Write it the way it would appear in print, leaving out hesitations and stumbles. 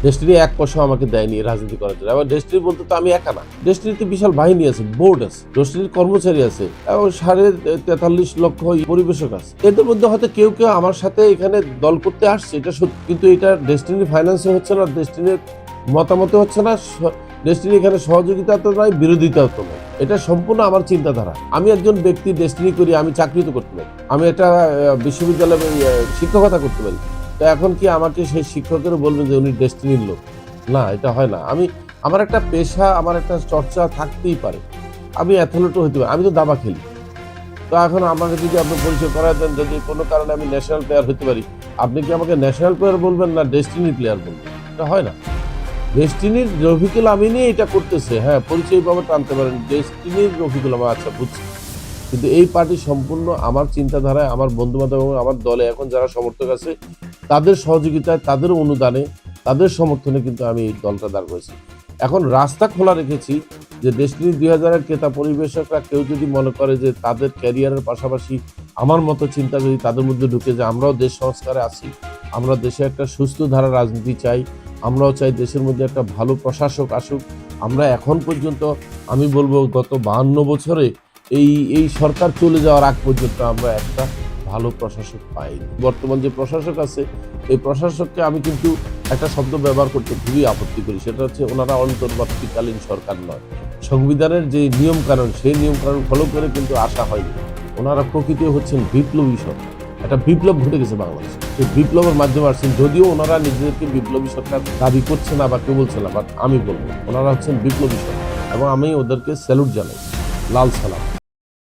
Destiny এক পয়সা আমাকে দেয়নি রাজনীতি করার জন্য। এবার ডেস্টিনি বলতে তো আমি একা না, ডেস্টিনিতে বিশাল বাহিনী আছে, বোর্ড আছে, ডেস্টিনির কর্মচারী আছে এবং 43.5 লক্ষ পরিবেশক আছে। এদের মধ্যে হয়তো কেউ কেউ আমার সাথে এখানে দল করতে আসছে, এটা সত্যি, কিন্তু এটা ডেস্টিনির ফাইন্যান্সে হচ্ছে না, ডেস্টিনির মতামতে হচ্ছে না, ডেস্টিনি এখানে সহযোগিতা তো নয়, বিরোধিতা তো নয়, এটা সম্পূর্ণ আমার চিন্তাধারা। আমি একজন ব্যক্তি ডেস্টিনি করি, আমি চাকরি তো করতে পারি, আমি একটা বিশ্ববিদ্যালয়ে শিক্ষকতা করতে পারি, তো এখন কি আমাকে সেই শিক্ষকেরও বলবেন যে উনি ডেস্টিনির লোক? না, এটা হয় না। আমার একটা পেশা, আমার একটা চর্চা থাকতেই পারে। আমি অ্যাথলেটও হইতে পারি, আমি তো দাবা খেলি। তো এখন আমাকে যদি আপনি পরিচয় করায় দেন, যদি কোনো কারণে আমি ন্যাশনাল প্লেয়ার হতে পারি, আপনি কি আমাকে ন্যাশনাল প্লেয়ার বলবেন না ডেস্টিনির প্লেয়ার বলবেন? এটা হয় না। ডেস্টিনির রফিকুল আমিনই এটা করতেছে, হ্যাঁ, পরিচয় পাবে টানতে পারেন ডেস্টিনির রফিকুল আমিন, আচ্ছা বুঝছি। কিন্তু এই পার্টি সম্পূর্ণ আমার চিন্তাধারায়, আমার বন্ধু বান্ধব এবং আমার দলে এখন যারা সমর্থক আছে তাদের সহযোগিতায়, তাদের অনুদানে, তাদের সমর্থনে কিন্তু আমি এই দলটা দাঁড় করেছি। এখন রাস্তা খোলা রেখেছি যে ডেস্টিনি 2000-এর ক্রেতা পরিবেশকরা কেউ যদি মনে করে যে তাদের ক্যারিয়ারের পাশাপাশি আমার মতো চিন্তা যদি তাদের মধ্যে ঢুকে, যে আমরাও দেশ সংস্কারে আছি, আমরা দেশে একটা সুস্থ ধারা রাজনীতি চাই, আমরাও চাই দেশের মধ্যে একটা ভালো প্রশাসক আসুক। আমরা এখন পর্যন্ত, আমি বলবো গত 52 বছরে এই সরকার চলে যাওয়ার আগ পর্যন্ত আমরা একটা ভালো প্রশাসক পাইনি। বর্তমান যে প্রশাসক আছে, এই প্রশাসককে আমি কিন্তু একটা শব্দ ব্যবহার করতে খুবই আপত্তি করি, সেটা হচ্ছে ওনারা অন্তর্বর্তীকালীন সরকার নয়। সংবিধানের যে নিয়ম কানুন, সেই নিয়ম কানুন ফলো করে কিন্তু আসা হয়নি। ওনারা প্রকৃত হচ্ছেন বিপ্লবী সরকার। একটা বিপ্লব ঘটে গেছে বাংলাদেশে, সেই বিপ্লবের মাধ্যমে আসছেন। যদিও ওনারা নিজেদেরকে বিপ্লবী সরকার দাবি করছে না বা কেউ বলছে না, বাট আমি বলবো ওনারা হচ্ছেন বিপ্লবী সরকার এবং আমি ওদেরকে স্যালুট জানাই, লাল সালাম।